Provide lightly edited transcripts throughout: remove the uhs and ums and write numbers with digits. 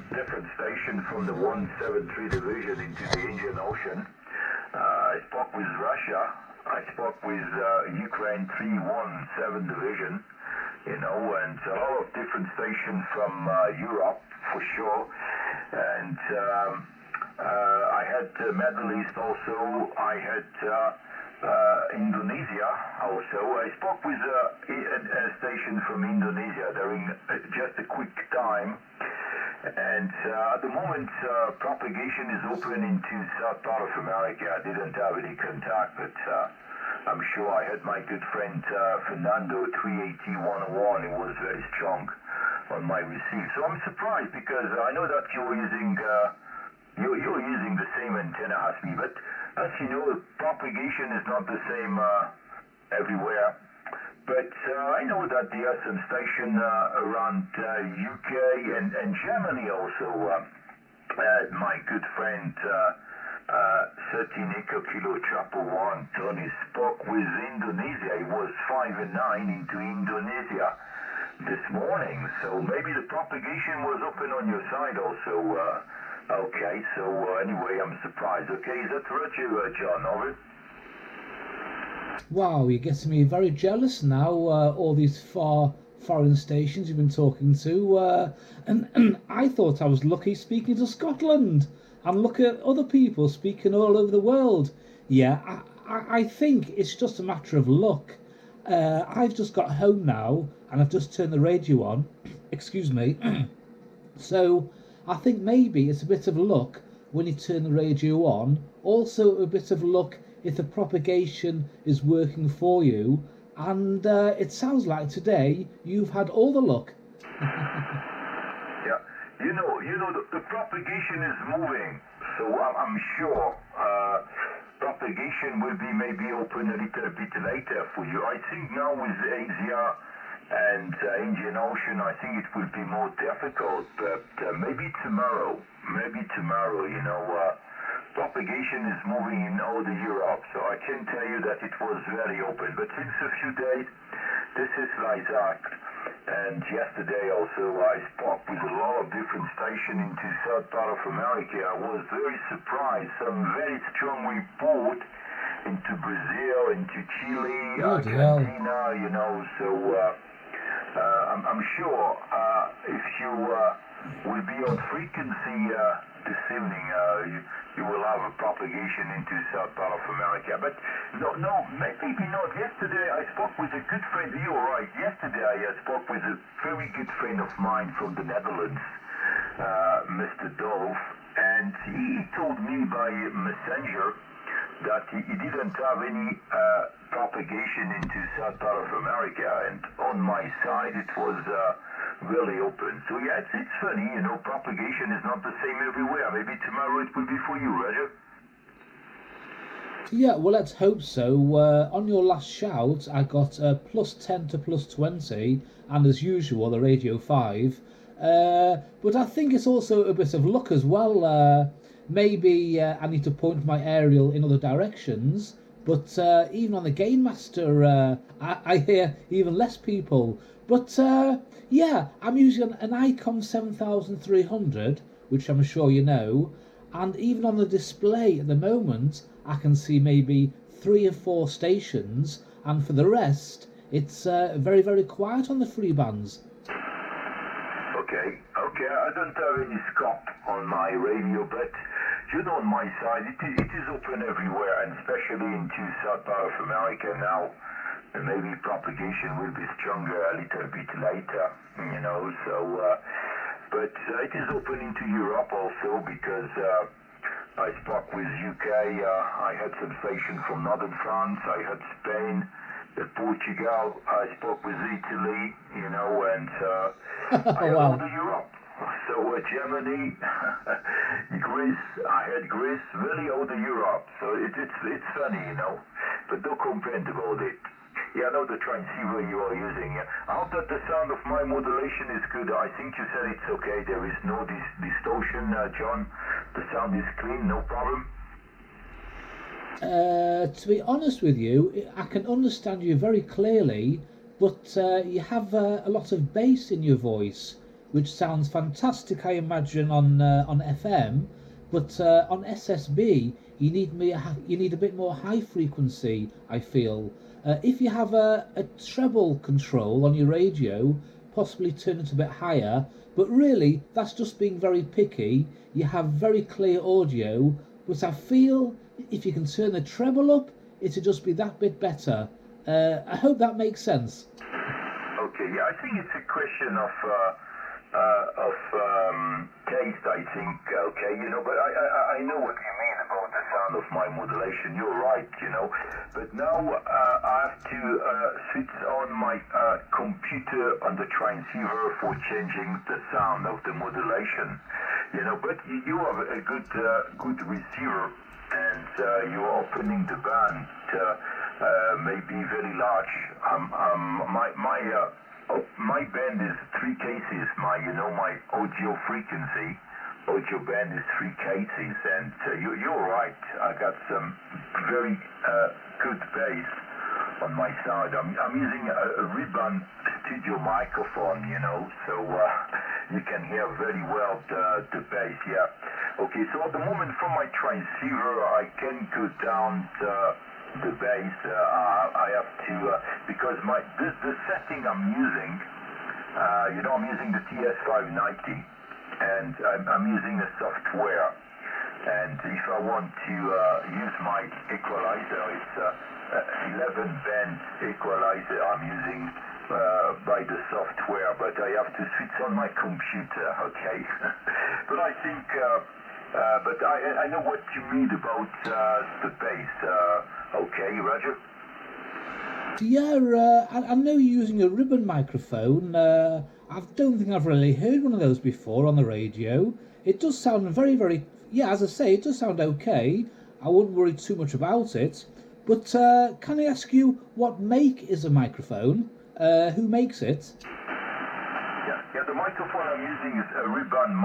different station from the 173 division into the Indian Ocean. I spoke with Russia. I spoke with Ukraine 317 division, and a lot of different stations from Europe for sure. And I had Middle East also. I had Indonesia also. I spoke with a station from Indonesia during just a quick time. And at the moment, propagation is open into South part of America. I didn't have any contact, but I'm sure I had my good friend Fernando 380-101. It was very strong on my receive. So I'm surprised because I know that you're using the same antenna as me, but as you know, propagation is not the same everywhere. But I know that there are some stations around UK and Germany also. My good friend 13 Echo Kilo Chapo 1, Tony, spoke with Indonesia. He was 5 and 9 into Indonesia this morning. So maybe the propagation was open on your side also. Okay, so anyway, I'm surprised. Okay, is that right, John? Over? Wow, you're getting me very jealous now, all these foreign stations you've been talking to. And I thought I was lucky speaking to Scotland. And look at other people speaking all over the world. Yeah, I think it's just a matter of luck. I've just got home now, and I've just turned the radio on. Excuse me. So I think maybe it's a bit of luck when you turn the radio on. Also a bit of luck if the propagation is working for you, and it sounds like today you've had all the luck. Yeah, the propagation is moving, so I'm sure propagation will be maybe open a little bit later for you. I think now with Asia and Indian Ocean, I think it will be more difficult, but maybe tomorrow, propagation is moving in all the Europe, so I can tell you that it was very open. But since a few days, this is like that. And yesterday also I spoke with a lot of different stations into South part of America. I was very surprised. Some very strong report into Brazil, into Chile, Argentina, so I'm sure if you will be on frequency this evening, you will have a propagation into South part of America. But no, maybe not. Yesterday I spoke with a good friend. You're right. Yesterday I spoke with a very good friend of mine from the Netherlands, Mr. Dolph, and he told me by messenger that he didn't have any propagation into South part of America, and on my side it was really open. So yeah, it's funny, propagation is not the same everywhere. Maybe tomorrow it will be for you, Roger. Yeah, well, let's hope so. On your last shout, I got +10 to +20, and as usual, the Radio 5. But I think it's also a bit of luck as well. Maybe I need to point my aerial in other directions, but even on the Game Master, I hear even less people. But yeah, I'm using an Icon 7300, which I'm sure you know, and even on the display at the moment, I can see maybe 3 or 4 stations, and for the rest, it's very, very quiet on the free bands. Okay, I don't have any scope on my radio, but on my side, it is open everywhere, and especially into South part of America now. And maybe propagation will be stronger a little bit later, so, but it is open into Europe also, because I spoke with UK, I had some stations from northern France, I had Spain, Portugal, I spoke with Italy, and I had all the Europe. So Germany, Greece, I had Greece, really all the Europe. So it's funny, but don't complain about it. Yeah, I know the transceiver you are using. I hope that the sound of my modulation is good. I think you said it's okay. There is no distortion, John. The sound is clean, no problem. To be honest with you, I can understand you very clearly, but you have a lot of bass in your voice. which sounds fantastic, I imagine, on FM, but on SSB you need a bit more high frequency, I feel. If you have a treble control on your radio, possibly turn it a bit higher, but really that's just being very picky. You have very clear audio, but I feel if you can turn the treble up, it'll just be that bit better. I hope that makes sense. Okay, yeah, I think it's a question of taste, I think, okay, but I know what you mean about the sound of my modulation. You're right, but now I have to switch on my computer on the transceiver for changing the sound of the modulation, but you have a good receiver, and you're opening the band maybe very large. My band is 3 cases. My audio frequency, audio band is 3 cases, and you're right. I got some very good bass on my side. I'm using a ribbon studio microphone, so you can hear very well the bass. Yeah. Okay. So at the moment, from my transceiver, I can go down the bass. I have to because the setting I'm using, I'm using the TS590, and I'm using a software. And if I want to use my equalizer, it's 11 band equalizer I'm using by the software, but I have to switch on my computer. Okay. But I think. But I know what you mean about the bass. Okay, Roger? Yeah, I know you're using a ribbon microphone. I don't think I've really heard one of those before on the radio. It does sound very, very... Yeah, as I say, it does sound okay. I wouldn't worry too much about it. But can I ask you, what make is a microphone? Who makes it? Yeah, the microphone I'm using is a ribbon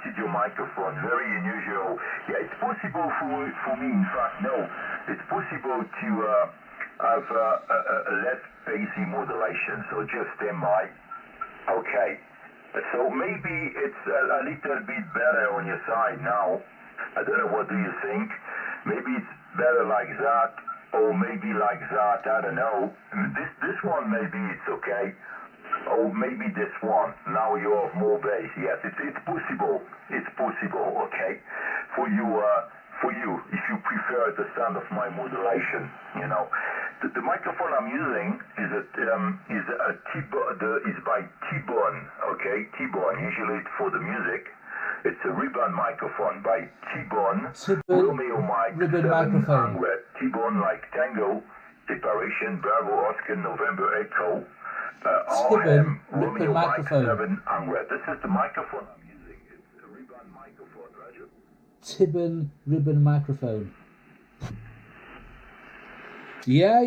studio microphone, very unusual. Yeah, it's possible for me, in fact, no, it's possible to have a less bassy modulation, so just MI. Okay, so maybe it's a little bit better on your side now. I don't know, what do you think? Maybe it's better like that, or maybe like that, I don't know. This one, maybe it's okay. Or maybe this one. Now you have more bass. Yes, it's possible. It's possible. Okay, for you, if you prefer the sound of my modulation, the microphone I'm using is by T-Bone. Okay, T-Bone. Usually it's for the music. It's a ribbon microphone by T-Bone. Romeo Mike 700. T-Bone like Tango, Separation, Bravo, Oscar, November, Echo. Ribbon microphone. 700. This is the microphone I'm using. It's a ribbon microphone, Roger. Tibbon ribbon microphone. Yeah.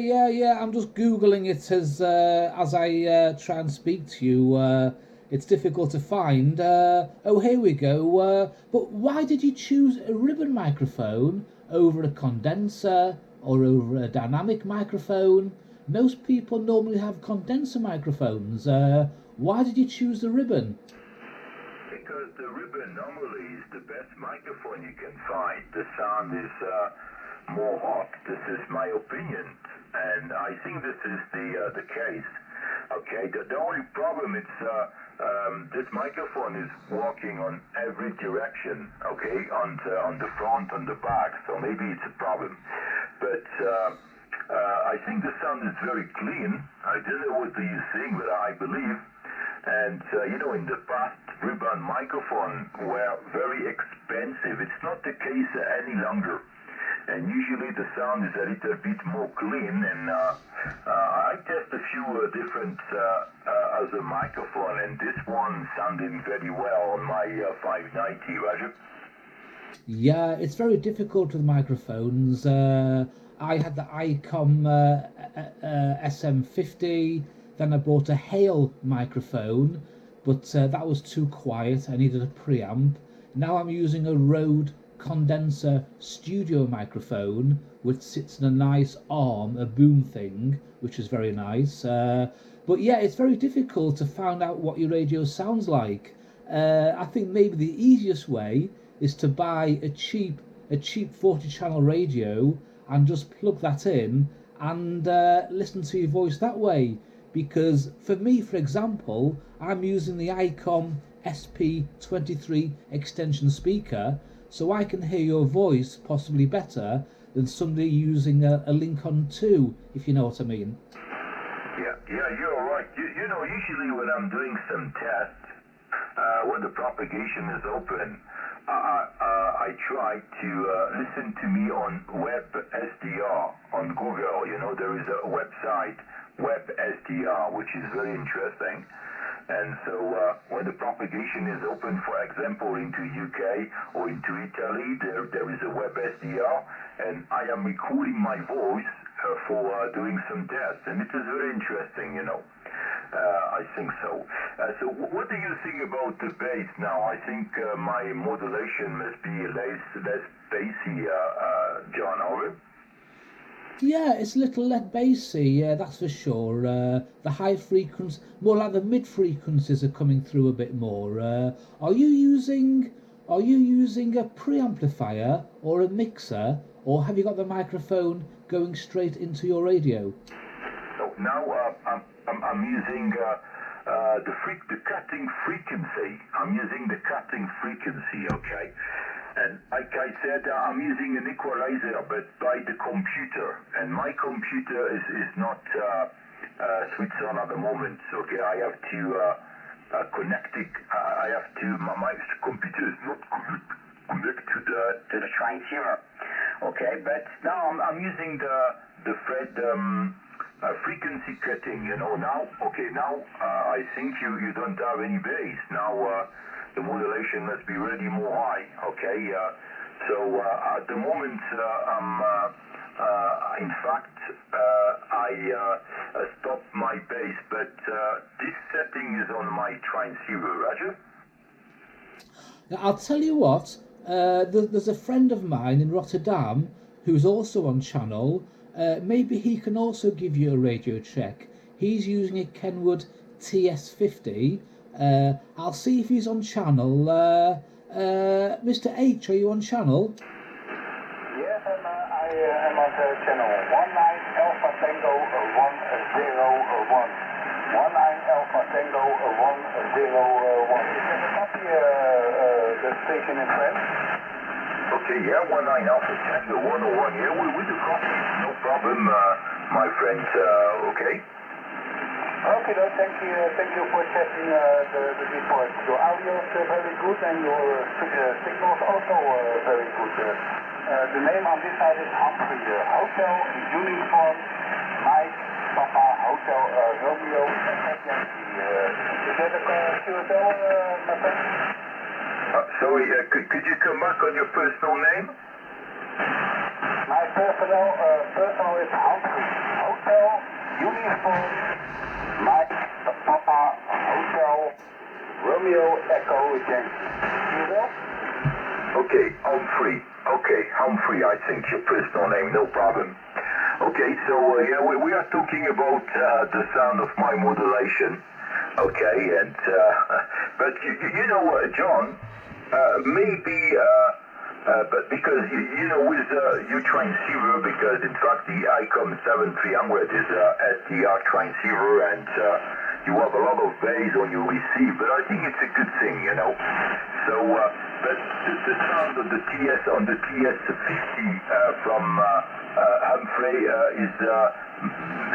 I'm just Googling it as I try and speak to you. It's difficult to find. Oh, here we go. But why did you choose a ribbon microphone over a condenser or over a dynamic microphone? Most people normally have condenser microphones. Why did you choose the ribbon? Because the ribbon normally is the best microphone you can find. The sound is more hot. This is my opinion, and I think this is the case. Okay, the only problem is this microphone is working on every direction. Okay, on the front, on the back. So maybe it's a problem, but. I think the sound is very clean. I don't know what you think, but I believe. And, in the past, ribbon microphones were very expensive. It's not the case any longer. And usually the sound is a little bit more clean. And I test a few different other microphones, and this one sounding very well on my 590, Roger. Yeah, it's very difficult with microphones. I had the ICOM SM50, then I bought a Hale microphone, but that was too quiet. I needed a preamp. Now I'm using a Rode condenser studio microphone, which sits in a nice arm, a boom thing, which is very nice. But yeah, it's very difficult to find out what your radio sounds like. I think maybe the easiest way is to buy a cheap 40-channel radio and just plug that in and listen to your voice that way. Because for me, for example, I'm using the ICOM SP23 extension speaker, so I can hear your voice possibly better than somebody using a Lincoln 2, if you know what I mean. Yeah, you're right. You know, usually when I'm doing some tests, when the propagation is open, I try to listen to me on Web SDR on Google. You know, there is a website, Web SDR, which is very interesting. And so when the propagation is open, for example, into UK or into Italy, there is a Web SDR, and I am recording my voice for doing some tests, and it is very interesting, you know. I think so. So what do you think about the bass now? I think my modulation must be less bassy, John, over? Yeah, it's a little less bassy, yeah, that's for sure. The high frequencies, more like the mid frequencies are coming through a bit more. Are you using a preamplifier or a mixer, or have you got the microphone going straight into your radio? So now I'm using the cutting frequency. I'm using the cutting frequency, okay? And like I said, I'm using an equalizer, but by the computer. And my computer is not switched on at the moment. Okay, I have to connect it. My computer is not connected to the transceiver. Okay, but now I'm using the Fred frequency cutting. You know, now I think you don't have any bass now. The modulation must be really more high, okay? So at the moment, in fact, I stopped my bass, but this setting is on my transceiver, Roger? Now, I'll tell you what, there's a friend of mine in Rotterdam who's also on channel. Maybe he can also give you a radio check. He's using a Kenwood TS50. I'll see if he's on channel. Mr. H, are you on channel? Yes, I am on the channel 19 Alpha Tango 101. 19 Alpha Tango 101. Is that a copy, the station in France? Okay, yeah, 19 Alpha Tango 101. Yeah, with the copy. No problem, my friend. Okay. Okay, thank you for checking the report. Your audio is very good and your signal is also very good. The name on this side is Humphrey. Hotel, uniform, Mike, Papa, Hotel, Romeo, Yankee. Is that a QSL, my friend? Sorry, could you come back on your personal name? My personal is Humphrey. Hotel, uniform, Mike, Papa, Hotel, Romeo, Echo, Yankee. Okay, Humphrey. Okay, Humphrey, I think your personal name, no problem. Okay, so yeah, we are talking about the sound of my modulation. Okay, and but you know, John, maybe. But because, you know, with your transceiver, because in fact the ICOM 7300 is a SDR transceiver, and you have a lot of bass on your receive, but I think it's a good thing, you know. So, but the sound of the TS50 from Humphrey is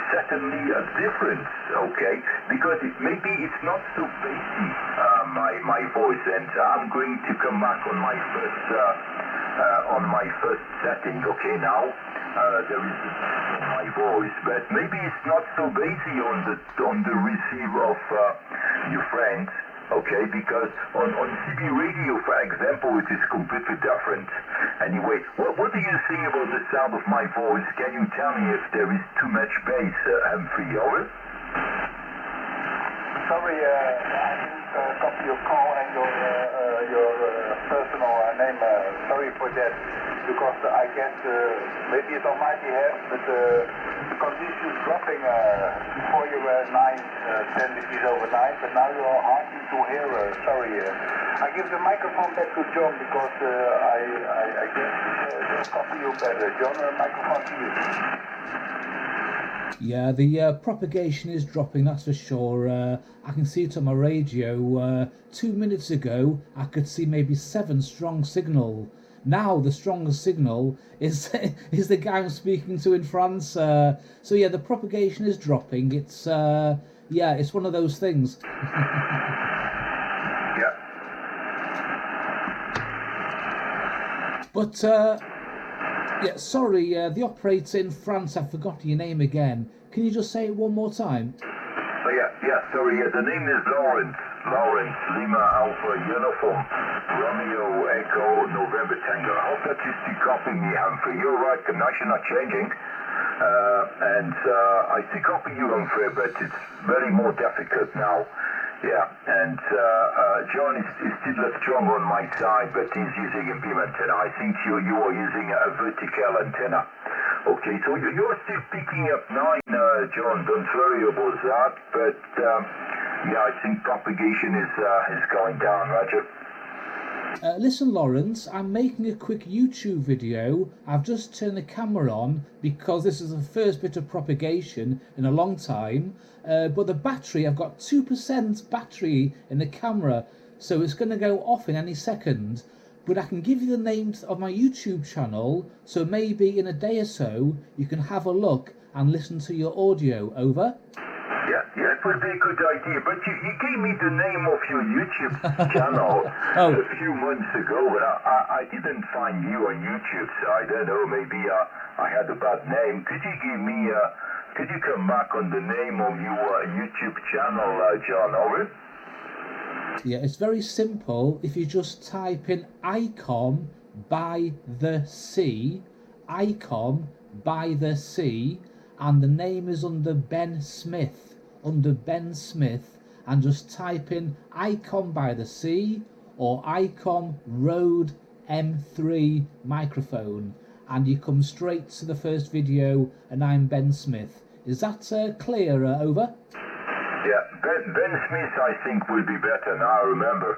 certainly a difference, okay? Because maybe it's not so bassy, my voice, and I'm going to come back on my first setting, okay? Now there is my voice, but maybe it's not so bassy on the receive of your friends. Okay, because on CB radio, for example, it is completely different. Anyway, what do you think about the sound of my voice? Can you tell me if there is too much bass, Humphrey, over? Sorry, I didn't copy your call and your personal name. Sorry for that, because I guess maybe it on my behalf, but because this is dropping. Before you were 10 degrees over 9, but now you're hardly to hear. Sorry. I give the microphone back to John because I guess they'll copy you better. John, microphone to you. Yeah, the propagation is dropping, that's for sure. I can see it on my radio. 2 minutes ago, I could see maybe 7 strong signal. Now the strongest signal is is the guy I'm speaking to in France. So yeah, the propagation is dropping. It's yeah, it's one of those things. Yeah. But yeah, sorry, the operator in France, I've forgotten your name again. Can you just say it one more time? Oh, yeah, sorry, the name is Lawrence, Lima Alpha Uniform, Romeo Echo November Tango. I hope that you still copy me, Humphrey. You're right, connection not changing, and I still copy you, Humphrey, but it's very more difficult now. Yeah, and John is still strong on my side, but he's using a beam antenna. I think you are using a vertical antenna. Okay, so you're still picking up 9, John, don't worry about that, but yeah, I think propagation is going down, Roger. Listen, Lawrence, I'm making a quick YouTube video. I've just turned the camera on because this is the first bit of propagation in a long time. But the battery, I've got 2% battery in the camera, so it's going to go off in any second. But I can give you the name of my YouTube channel, so maybe in a day or so you can have a look and listen to your audio. Over. Yeah, it would be a good idea, but you gave me the name of your YouTube channel a few months ago, but I didn't find you on YouTube, so I don't know, maybe I had a bad name. Could you give me, could you come back on the name of your YouTube channel, John, over? Yeah, it's very simple. If you just type in ICOM by the sea, ICOM by the sea, and the name is under Ben Smith, and just type in ICOM by the sea or ICOM Rode M3 microphone, and you come straight to the first video, and I'm Ben Smith. Is that clear? Over? Yeah, Ben Smith I think will be better now, I remember.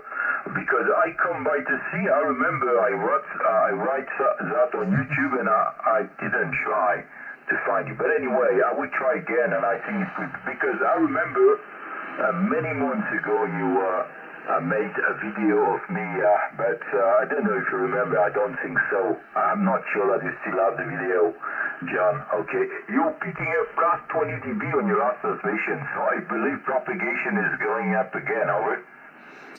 Because I come by to see, I remember I write that on YouTube and I didn't try to find you. But anyway, I will try again and I think it's good. Because I remember many months ago you made a video of me, but I don't know if you remember, I don't think so. I'm not sure that you still have the video. John, okay. You're picking up plus 20 dB on your last transmission, so I believe propagation is going up again, over.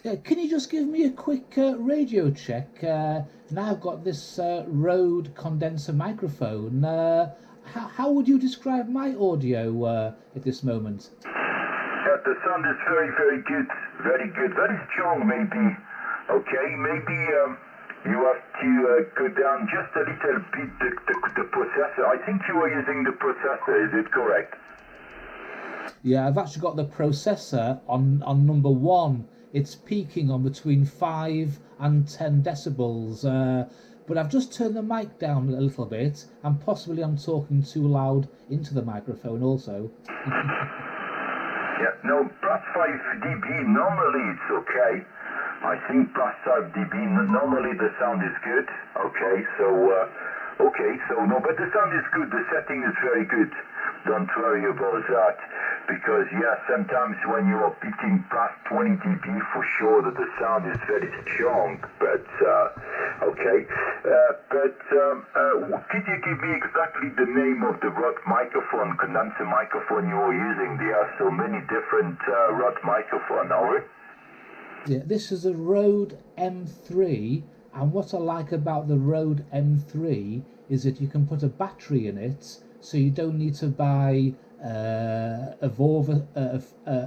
Yeah, can you just give me a quick radio check? Now I've got this Rode condenser microphone. How would you describe my audio at this moment? The sound is very, very good. Very good. Very strong, maybe. Okay, maybe... you have to go down just a little bit the processor. I think you are using the processor, is it correct? Yeah, I've actually got the processor on number 1. It's peaking on between 5 and 10 decibels. But I've just turned the mic down a little bit, and possibly I'm talking too loud into the microphone also. Yeah, no, plus 5 dB, normally it's okay. I think plus 5 dB, normally the sound is good. Okay, so no, but the sound is good, the setting is very good. Don't worry about that. Because, yeah, sometimes when you are picking plus 20 dB, for sure that the sound is very strong. But, okay. Could you give me exactly the name of the Rode microphone, condenser microphone you are using? There are so many different Rode microphones, are Yeah, this is a Rode M3, and what I like about the Rode M3 is that you can put a battery in it, so you don't need to buy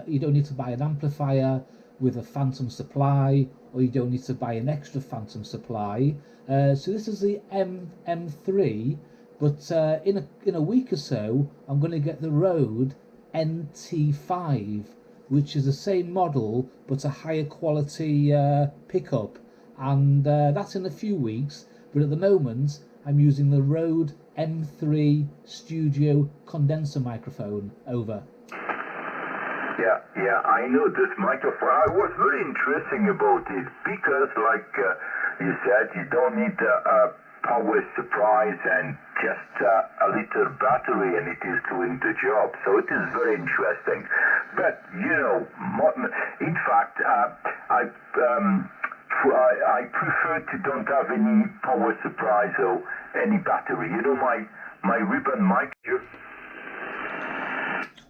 you don't need to buy an amplifier with a phantom supply, or you don't need to buy an extra phantom supply. So this is the M3, but in a week or so, I'm going to get the Rode NT5, which is the same model but a higher quality pickup, and that's in a few weeks. But at the moment I'm using the Rode M3 Studio condenser microphone. Over. Yeah, I know this microphone. I was very interesting about it because, like you said, you don't need a power surprise and just a little battery, and it is doing the job. So it is very interesting. But you know, in fact, I prefer to don't have any power surprise or any battery. You know, my ribbon mic.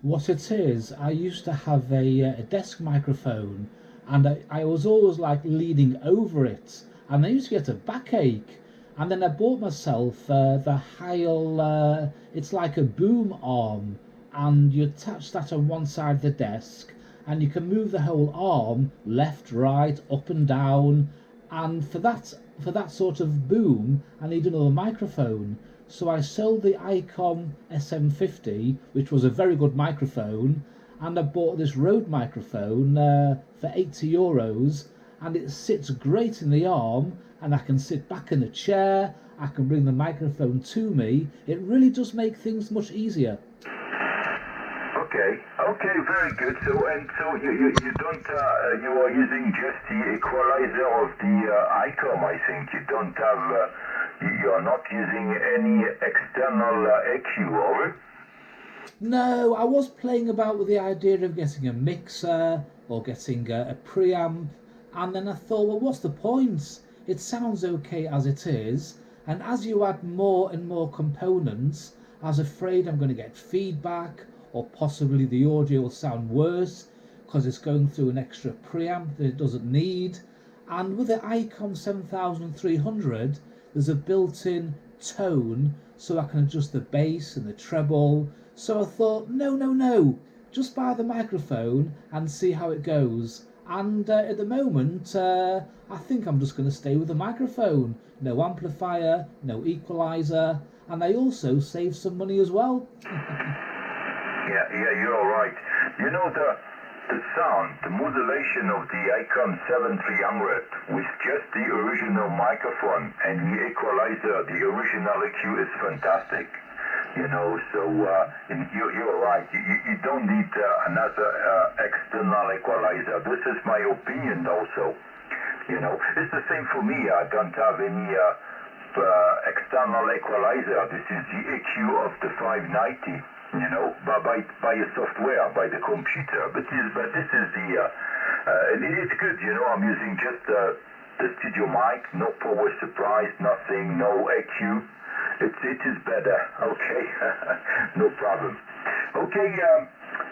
What it is, I used to have a desk microphone, and I was always like leaning over it, and I used to get a backache. And then I bought myself the Heil, it's like a boom arm, and you attach that on one side of the desk, and you can move the whole arm left, right, up and down. And for that sort of boom, I need another microphone. So I sold the ICOM SM50, which was a very good microphone, and I bought this Rode microphone for €80, and it sits great in the arm, and I can sit back in the chair, I can bring the microphone to me. It really does make things much easier. Okay, very good. So you don't you are using just the equalizer of the ICOM, I think. You don't have you are not using any external EQ, over? No, I was playing about with the idea of getting a mixer or getting a preamp, and then I thought, well, what's the point? It sounds okay as it is, and as you add more and more components, I was afraid I'm going to get feedback, or possibly the audio will sound worse because it's going through an extra preamp that it doesn't need. And with the ICOM 7300, there's a built-in tone, so I can adjust the bass and the treble. So I thought, no, just buy the microphone and see how it goes. And at the moment, I think I'm just going to stay with the microphone. No amplifier, no equalizer, and I also save some money as well. Yeah, you're right. You know, the sound, the modulation of the ICOM 7300 with just the original microphone and the equalizer, the original EQ is fantastic. You know, so you're right. You don't need another external equalizer. This is my opinion also. You know, it's the same for me. I don't have any external equalizer. This is the EQ of the 590. You know, by a software, by the computer. But this is the it's good. You know, I'm using just the studio mic, no power surprise, nothing, no EQ. It is better. Okay, no problem. Okay,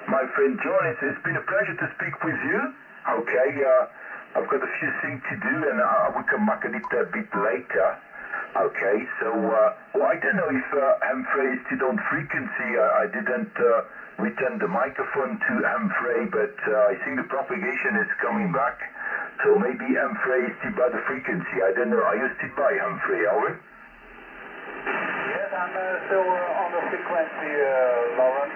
my friend John, it's been a pleasure to speak with you. Okay, I've got a few things to do, and I will come back a little bit later. Okay, so I don't know if Humphrey is still on frequency. I didn't return the microphone to Humphrey, but I think the propagation is coming back. So maybe Humphrey is still by the frequency. I don't know. Are you still by Humphrey, Owen? Yes, I'm still on the frequency, Lawrence.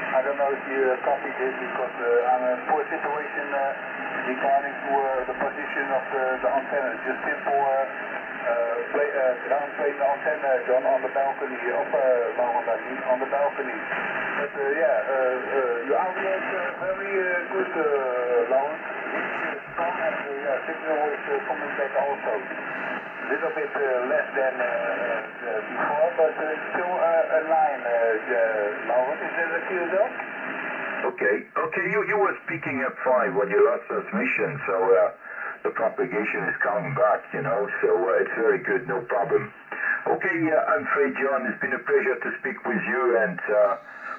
I don't know if you copied this because I'm in a poor situation regarding to the position of the antenna. Just simple downplay the antenna, John, on the balcony, Lawrence, on the balcony. But your audio is very good, Lawrence. It's strong and signal is coming back also. A little bit less than before, but still a line, Lawrence. Is that a clear though? Okay, you were speaking at 5 when you lost transmission, so the propagation is coming back, you know, so it's very good, no problem. Okay, I'm Frey John, it's been a pleasure to speak with you, and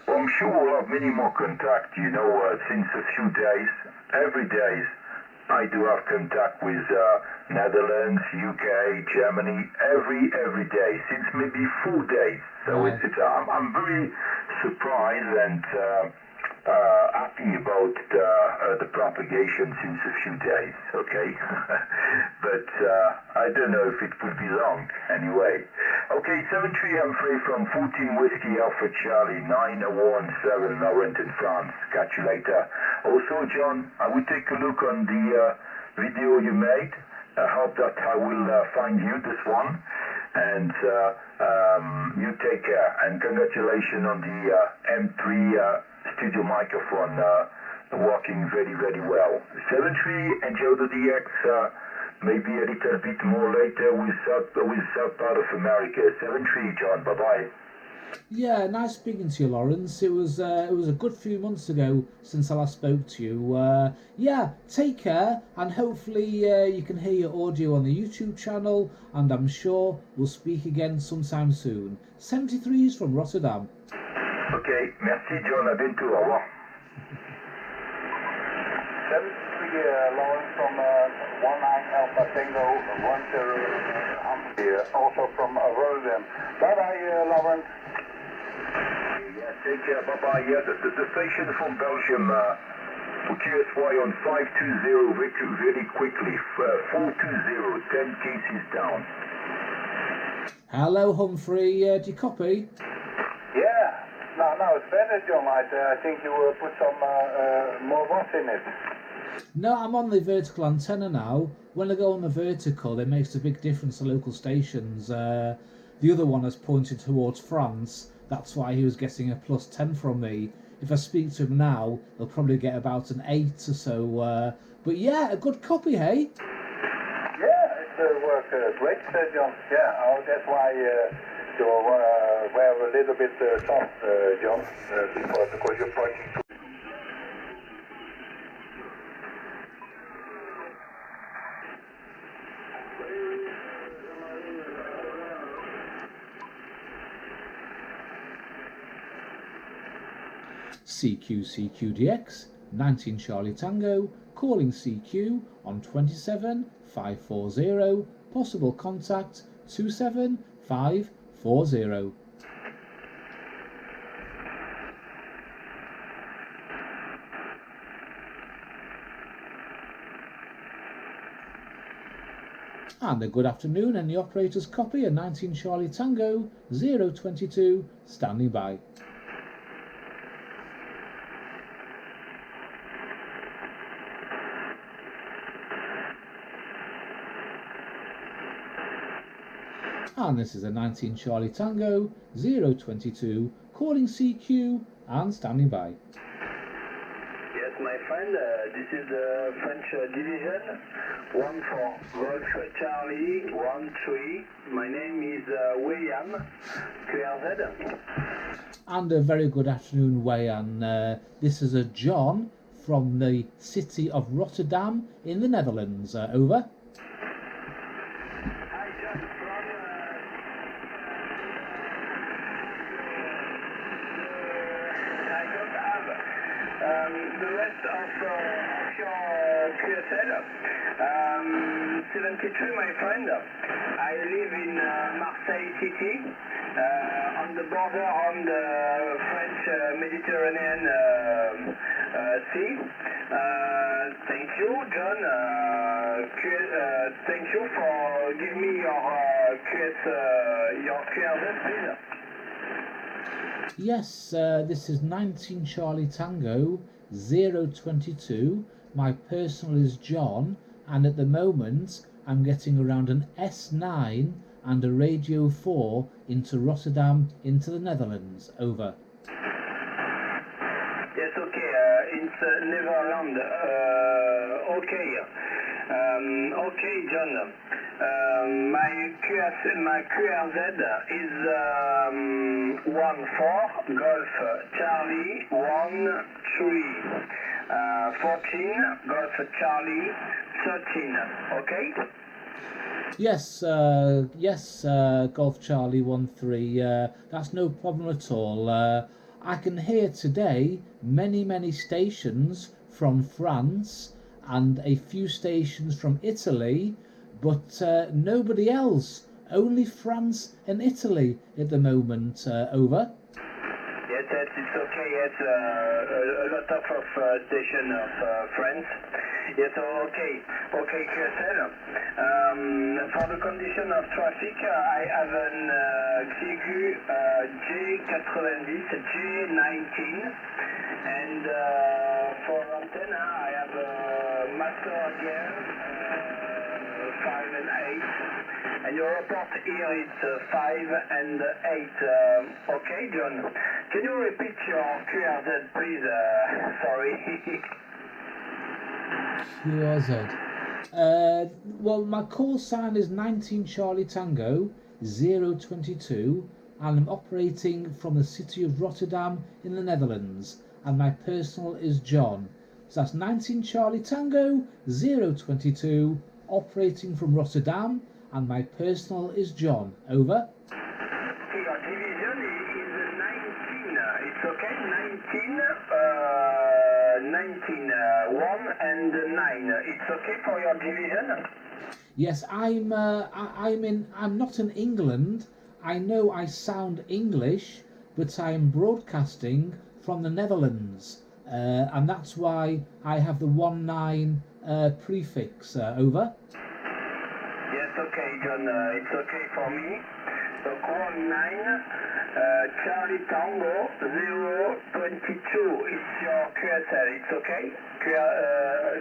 well, I'm sure we'll have many more contact, you know, since a few days, every day, I do have contact with Netherlands, UK, Germany, every day, since maybe 4 days. So I'm very surprised and happy about the propagation since a few days, okay? But I don't know if it will be long, anyway. Okay, 73 Humphrey from 14 Whiskey Alpha Charlie, 917 Laurent in France. Catch you later. Also, John, I will take a look on the video you made. I hope that I will find you, this one. and you take care. And congratulations on the M3 studio microphone working very, very well. 7.3, enjoy the DX. Maybe a little bit more later with South part of America. 7.3, John. Bye bye. Yeah, nice speaking to you, Lawrence. It was a good few months ago since I last spoke to you. Yeah, take care, and hopefully you can hear your audio on the YouTube channel, and I'm sure we'll speak again sometime soon. 73 is from Rotterdam. Okay, merci John, à bientôt, au revoir. 73 Lawrence from 19 Alpha Tango 10 also from Rotterdam. Bye bye Lawrence. Yeah, take care, bye bye. Yeah, the station from Belgium, QSY on 520 very quickly. 420, 10 cases down. Hello, Humphrey. Do you copy? Yeah. No, it's better, John. I think you will put some more watts in it. No, I'm on the vertical antenna now. When I go on the vertical, it makes a big difference to local stations. The other one has pointed towards France. That's why he was getting a +10 from me. If I speak to him now, he'll probably get about an 8 or so. But yeah, a good copy, hey? Yeah, it worked great, John. Yeah, that's why you were a little bit soft, John, because you're pointing to... CQCQDX, 19 Charlie Tango, calling CQ on 27540, possible contact 27540. And a good afternoon, and the operator's copy, a 19 Charlie Tango, 022, standing by. And this is a 19 Charlie Tango, 022, calling CQ and standing by. Yes, my friend, this is the French division, 14 Golf Charlie 13. My name is William, QRZ. And a very good afternoon, Wayan. This is a John from the city of Rotterdam in the Netherlands. Over. The rest of your QSL, 73, my friend. I live in Marseille City, on the border on the French Mediterranean Sea. Thank you, John. Thank you for giving me your QSL, please. Yes, this is 19 Charlie Tango, 022. My personal is John, and at the moment I'm getting around an S9 and a Radio 4 into Rotterdam, into the Netherlands. Over. Yes, okay, it's Netherlands. Okay. Okay, John. My QRZ is 14 Golf Charlie 13, 14 Golf Charlie 13. Okay. Yes, Golf Charlie 13. That's no problem at all. I can hear today many stations from France and a few stations from Italy, but nobody else. Only France and Italy at the moment. Over. Yes, it's okay. Yes, a lot of station of France. Yes, okay, QSL. For the condition of traffic, I have an J90, J19, and for antenna, I have a Master Gear 5 and 8, And your report here is 5 and 8. Okay, John. Can you repeat your QRZ, please? Sorry. QRZ. Well, my call sign is 19 Charlie Tango 022, and I'm operating from the city of Rotterdam in the Netherlands, and my personal is John. So that's 19 Charlie Tango 022, operating from Rotterdam, and my personal is John. Over. Okay, your division is 19. It's okay? 19, 1 and 9. It's okay for your division? Yes, I'm not in England. I know I sound English, but I'm broadcasting from the Netherlands, and that's why I have the 19 prefix. Over. Yes, okay, John. It's okay for me. So 19 Charlie Tango 022 is your QSL. It's okay?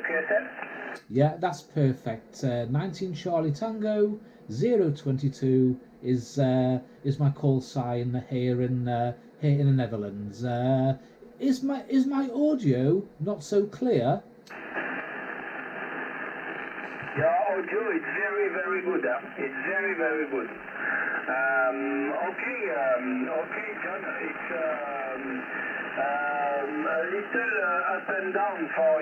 QSL? Yeah, that's perfect. 19 Charlie Tango 022 is my call sign here in the Netherlands. Is my audio not so clear? Your audio is very, very good. It's very, very good. Okay, John. It's a little up and down for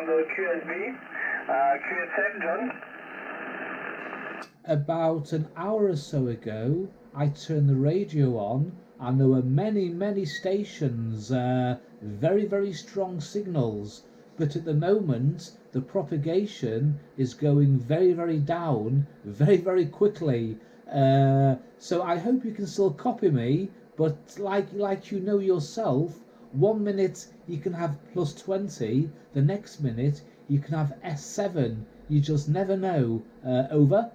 the QSL, John. About an hour or so ago, I turned the radio on, and there were many stations, very, very strong signals. But at the moment, the propagation is going very, very down, very, very quickly. So I hope you can still copy me, but like you know yourself, 1 minute you can have +20, the next minute you can have S7. You just never know. Over.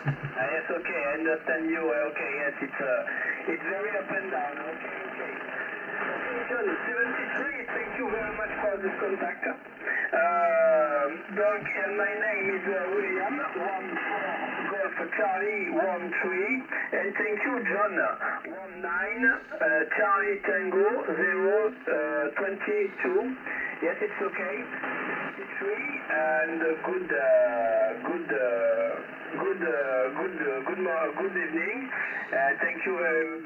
Yes, okay, I understand you. Okay, yes, it's very up and down. Okay. John, 73, thank you very much for this contact. Donc, and my name is William, 14 Golf Charlie 13, and thank you, John, 19 Charlie Tango 022. Yes, it's okay. 53 and good evening. Thank you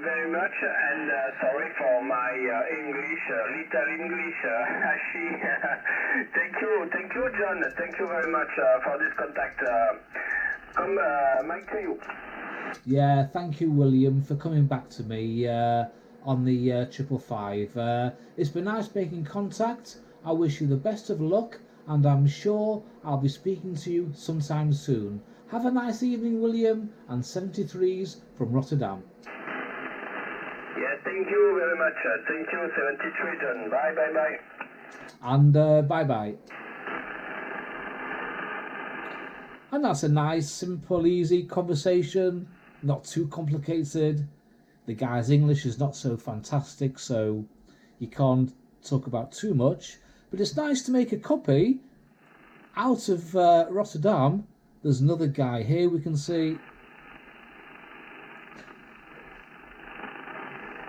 very much, and sorry for my English, little English, hashy. Thank you, John. Thank you very much for this contact. Mike to you. Yeah, thank you, William, for coming back to me on the 555. It's been nice making contact. I wish you the best of luck, and I'm sure I'll be speaking to you sometime soon. Have a nice evening, William, and 73s from Rotterdam. Yeah, thank you very much. Thank you, 73, John. Bye. And bye. And that's a nice, simple, easy conversation. Not too complicated. The guy's English is not so fantastic, so you can't talk about too much. But it's nice to make a copy out of Rotterdam. There's another guy here we can see.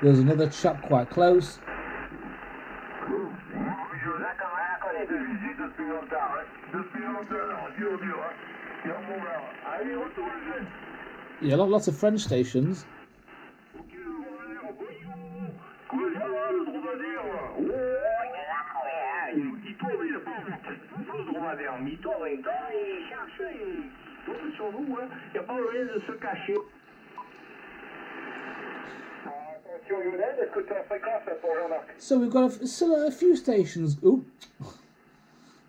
There's another chap quite close. Yeah, lots of French stations. So we've got still a few stations. Ooh,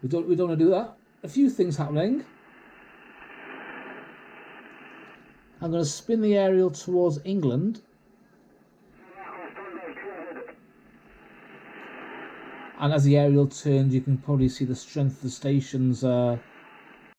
we don't want to do that. A few things happening. I'm going to spin the aerial towards England. And as the aerial turns, you can probably see the strength of the stations